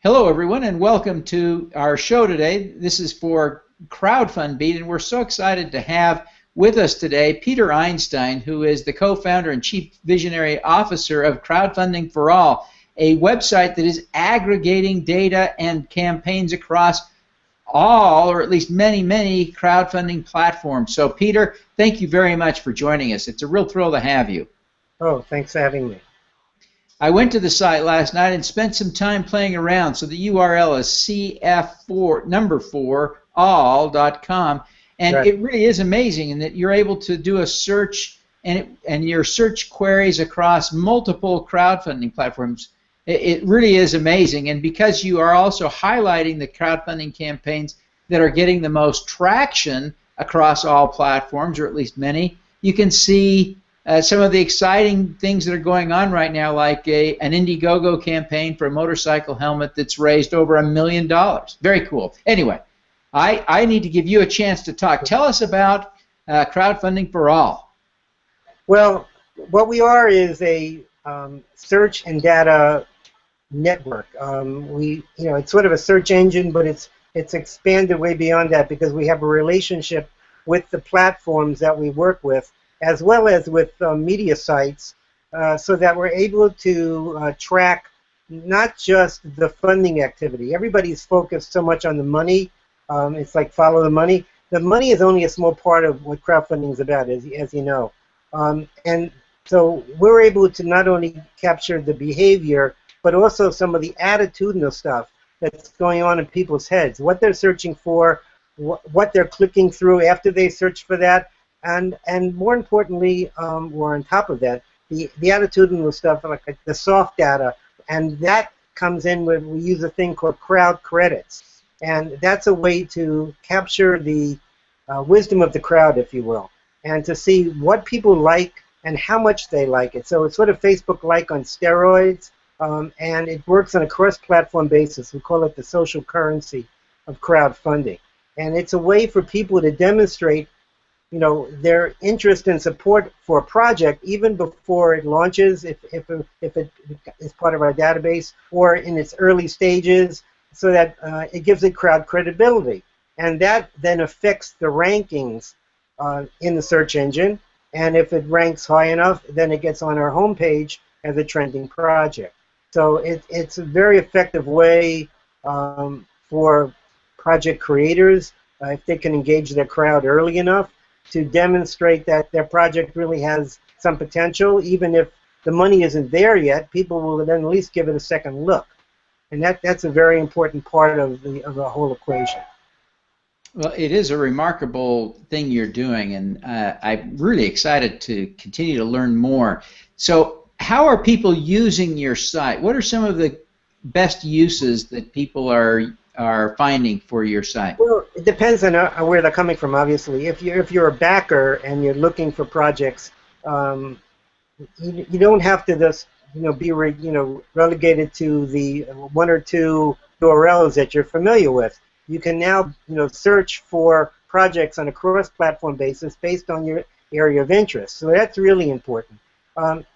Hello, everyone, and welcome to our show today. This is for Crowdfunding, and we're so excited to have with us today Peter Einstein, who is the co-founder and chief visionary officer of Crowdfunding for All, a website that is aggregating data and campaigns across all, or at least many, many crowdfunding platforms. So, Peter, thank you very much for joining us. It's a real thrill to have you. Oh, thanks for having me. I went to the site last night and spent some time playing around. So the URL is cf4all.com, and Right. it really is amazing in that you're able to do a search and your search queries across multiple crowdfunding platforms. It really is amazing, and because you are also highlighting the crowdfunding campaigns that are getting the most traction across all platforms, or at least many, you can see some of the exciting things that are going on right now, like an Indiegogo campaign for a motorcycle helmet that's raised over $1 million. Very cool. Anyway, I need to give you a chance to talk. Tell us about Crowdfunding for All. Well, what we are is a search and data network. It's sort of a search engine, but it's expanded way beyond that because we have a relationship with the platforms that we work with, as well as with media sites, so that we're able to track not just the funding activity. Everybody's focused so much on the money. It's like follow the money. The money is only a small part of what crowdfunding is about, as you know. And so we're able to not only capture the behavior, but also some of the attitudinal stuff that's going on in people's heads, what they're searching for, what they're clicking through after they search for that. And more importantly, or on top of that, the attitudinal stuff, like the soft data, and that comes in when we use a thing called CrowdCredits, and that's a way to capture the wisdom of the crowd, if you will, and to see what people like and how much they like it. So it's sort of Facebook-like on steroids, and it works on a cross-platform basis. We call it the social currency of crowdfunding, and it's a way for people to demonstrate their interest and support for a project even before it launches, if it is part of our database, or in its early stages, so that it gives it crowd credibility. And that then affects the rankings in the search engine, and if it ranks high enough, then it gets on our homepage as a trending project. So it's a very effective way for project creators, if they can engage their crowd early enough, to demonstrate that their project really has some potential. Even if the money isn't there yet, people will then at least give it a second look. And that's a very important part of the whole equation. Well, it is a remarkable thing you're doing, and I'm really excited to continue to learn more. So how are people using your site? What are some of the best uses that people are finding for your site? Well, it depends on where they're coming from, obviously. If you're a backer and you're looking for projects, you don't have to just be relegated to the one or two URLs that you're familiar with. You can now search for projects on a cross-platform basis based on your area of interest. So that's really important.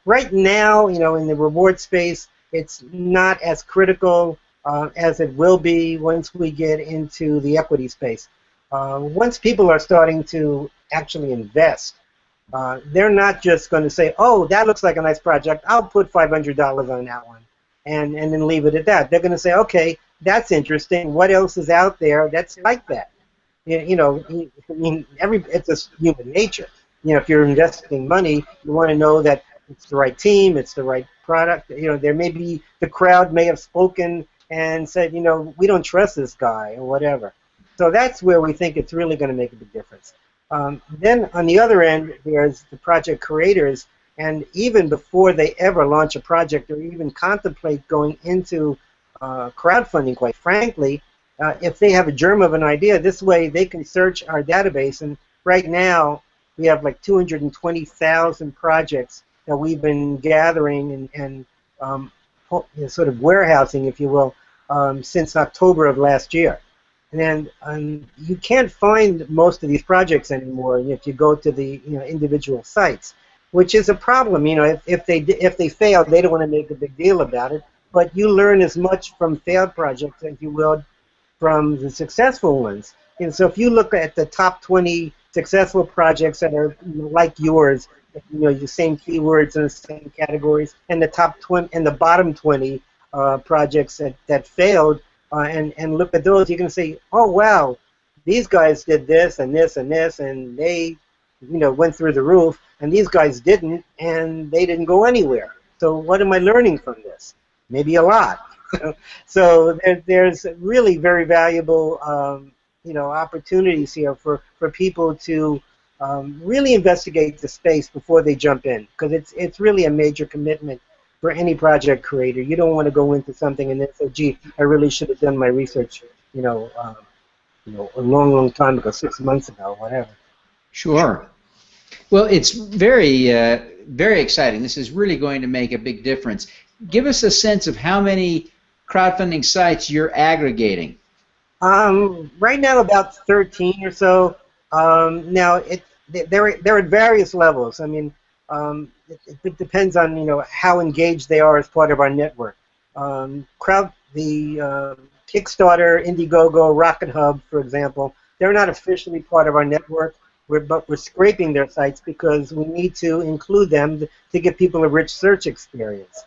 Right now, in the reward space, it's not as critical as it will be once we get into the equity space. Once people are starting to actually invest, they're not just going to say, oh, that looks like a nice project, I'll put $500 on that one, and then leave it at that. They're going to say, okay, that's interesting, what else is out there that's like that? It's just human nature. If you're investing money, you want to know that it's the right team, it's the right product. There may be, the crowd may have spoken and said, we don't trust this guy or whatever. So that's where we think it's really going to make a big difference. Then on the other end, there's the project creators, and even before they ever launch a project or even contemplate going into crowdfunding, quite frankly, if they have a germ of an idea, this way they can search our database, and right now we have like 220,000 projects that we've been gathering and sort of warehousing, if you will, since October of last year. And you can't find most of these projects anymore if you go to the individual sites, which is a problem. If they fail, they don't want to make a big deal about it. but you learn as much from failed projects as you will from the successful ones. And so if you look at the top 20 successful projects that are like yours, the same keywords and the same categories, and the top 20 and the bottom 20 projects that failed, and look at those, you can say, oh wow, these guys did this and this and this, and they went through the roof, and these guys didn't, and they didn't go anywhere. So what am I learning from this? Maybe a lot. So there's really very valuable opportunities here for people to really investigate the space before they jump in, because it's really a major commitment for any project creator. You don't want to go into something and then say, gee, I really should have done my research a long time ago, 6 months ago, whatever. Sure. Well, it's very, very exciting. This is really going to make a big difference. Give us a sense of how many crowdfunding sites you're aggregating. Right now, about 13 or so. Now, they're at various levels. I mean, it depends on how engaged they are as part of our network. Kickstarter, Indiegogo, Rocket Hub, for example, they're not officially part of our network, but we're scraping their sites because we need to include them to give people a rich search experience.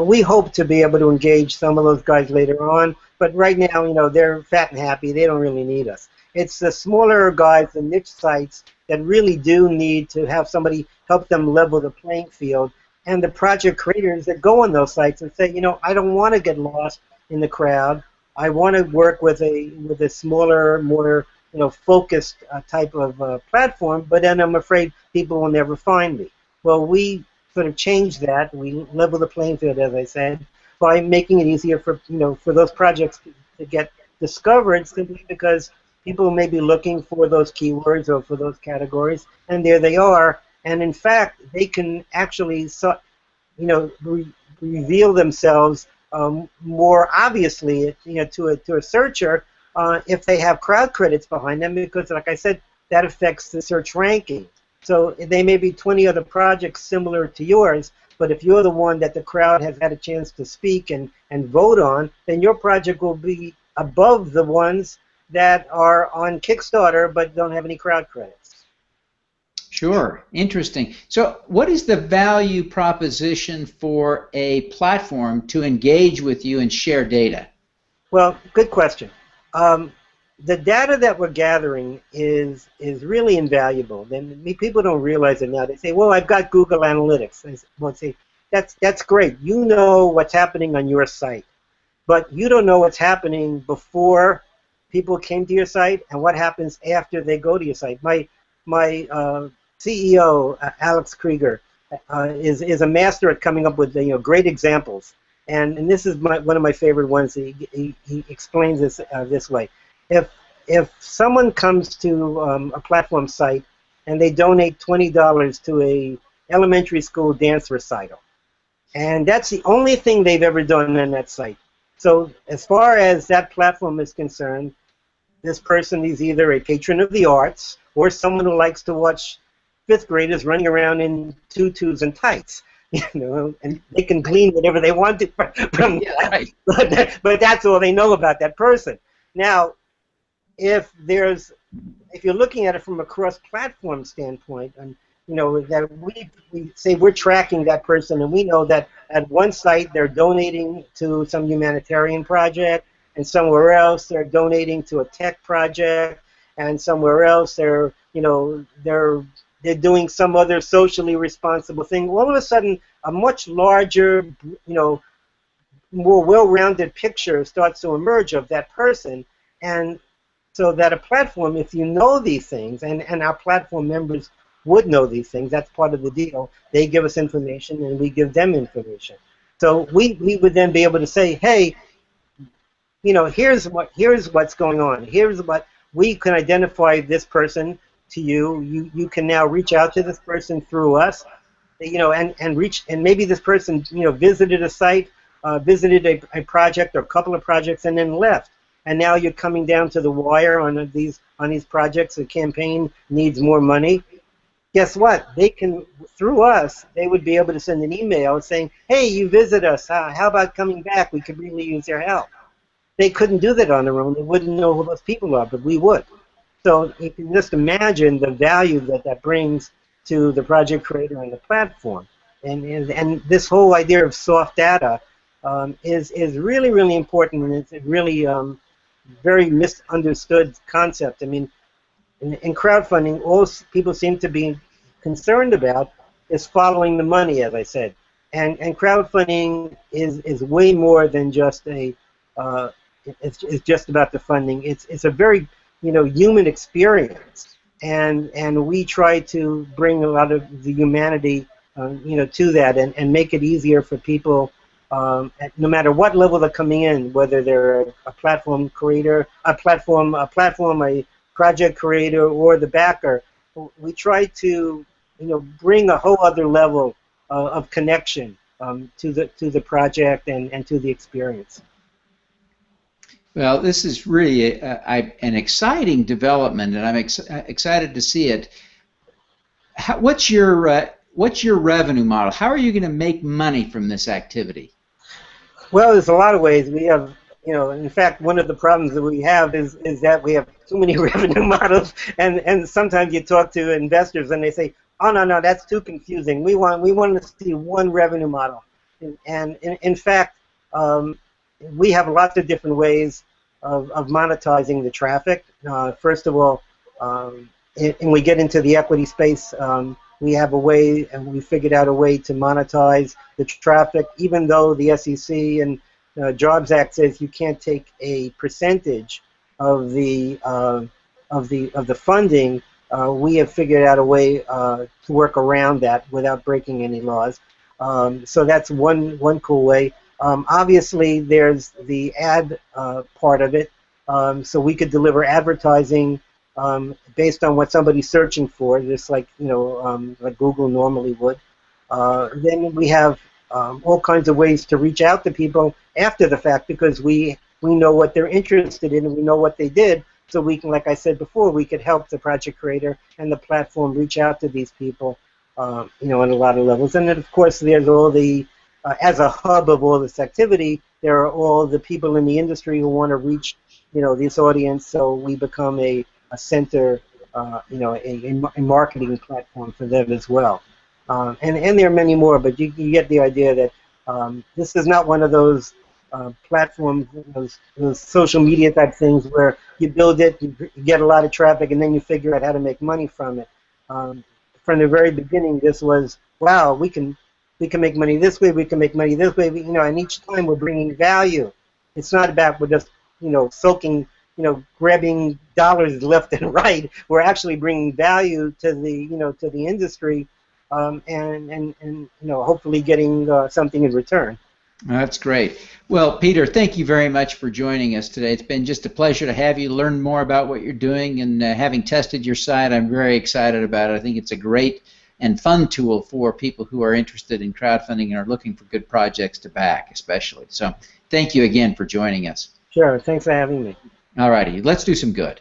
We hope to be able to engage some of those guys later on, but right now, they're fat and happy. They don't really need us. It's the smaller guys, the niche sites, that really do need to have somebody help them level the playing field, and the project creators that go on those sites and say, I don't want to get lost in the crowd. I want to work with a smaller, more focused type of platform, but then I'm afraid people will never find me. Well, we sort of change that. We level the playing field, as I said, by making it easier for those projects to get discovered, simply because people may be looking for those keywords or for those categories, and there they are. And in fact, they can actually reveal themselves more obviously, to a searcher if they have CrowdCredits behind them, because, like I said, that affects the search ranking. So they may be 20 other projects similar to yours, but if you're the one that the crowd has had a chance to speak and vote on, then your project will be above the ones that are on Kickstarter but don't have any CrowdCredits. Sure. Interesting. So what is the value proposition for a platform to engage with you and share data? Well, good question. The data that we're gathering is really invaluable. And people don't realize it now. They say, well, I've got Google Analytics. I say, that's great. You know what's happening on your site. But you don't know what's happening before people came to your site and what happens after they go to your site. My CEO, Alex Krieger, is a master at coming up with great examples. And this is one of my favorite ones. He explains this this way. If someone comes to a platform site and they donate $20 to a elementary school dance recital, and that's the only thing they've ever done on that site. So as far as that platform is concerned, this person is either a patron of the arts or someone who likes to watch fifth graders running around in tutus and tights. And they can glean whatever they want to from Yeah, right. but that's all they know about that person. Now, if you're looking at it from a cross-platform standpoint, and that we say we're tracking that person, and we know that at one site they're donating to some humanitarian project, and somewhere else they're donating to a tech project, and somewhere else they're doing some other socially responsible thing. All of a sudden, a much larger, more well-rounded picture starts to emerge of that person, and so that a platform, if you know these things, and our platform members would know these things, that's part of the deal. They give us information, and we give them information. So we would then be able to say, hey, here's what's going on. Here's what we can identify this person to you. You can now reach out to this person through us, and maybe this person visited a site, visited a project or a couple of projects, and then left. And now you're coming down to the wire on these projects. The campaign needs more money. guess what? They can, through us, they would be able to send an email saying, hey, you visit us. How about coming back? We could really use your help. They couldn't do that on their own. They wouldn't know who those people are, but we would. So you can just imagine the value that that brings to the project creator and the platform. And this whole idea of soft data is really, really important, and it's a really very misunderstood concept. I mean, in crowdfunding, all people seem to be concerned about is following the money, as I said. And crowdfunding is way more than just a it's just about the funding. It's a very human experience, and we try to bring a lot of the humanity to that, and make it easier for people no matter what level they're coming in, whether they're a platform creator, a project creator, or the backer. We try to bring a whole other level of connection to the project and to the experience. Well, this is really an exciting development, and I'm excited to see it. What's your revenue model? How are you going to make money from this activity? Well, there's a lot of ways. We have, in fact, one of the problems that we have is that we have too many revenue models, and sometimes you talk to investors and they say, oh no, that's too confusing. We want to see one revenue model, and in fact, we have lots of different ways of monetizing the traffic. First of all, and we get into the equity space. We have a way, and we figured out a way to monetize the traffic, even though the SEC and Jobs Act says you can't take a percentage of the funding. We have figured out a way to work around that without breaking any laws. So that's one cool way. Obviously, there's the ad part of it. So we could deliver advertising based on what somebody's searching for, just like like Google normally would. Then we have all kinds of ways to reach out to people after the fact, because we know what they're interested in and we know what they did. So we can, like I said before, we could help the project creator and the platform reach out to these people, on a lot of levels. And then, of course, there's all the as a hub of all this activity, there are all the people in the industry who want to reach, this audience. So we become a center, a marketing platform for them as well. And there are many more, but you get the idea that this is not one of those platforms, those social media type things where you build it, you get a lot of traffic, and then you figure out how to make money from it. From the very beginning, this was, wow, we can make money this way, we can make money this way, and each time we're bringing value. It's not about we're just, soaking, grabbing dollars left and right. We're actually bringing value to the, to the industry, and hopefully getting something in return. That's great. Well, Peter, thank you very much for joining us today. It's been just a pleasure to have you learn more about what you're doing, and having tested your site, I'm very excited about it. I think it's a great and fun tool for people who are interested in crowdfunding and are looking for good projects to back, especially. So thank you again for joining us. Sure. Thanks for having me. All righty. Let's do some good.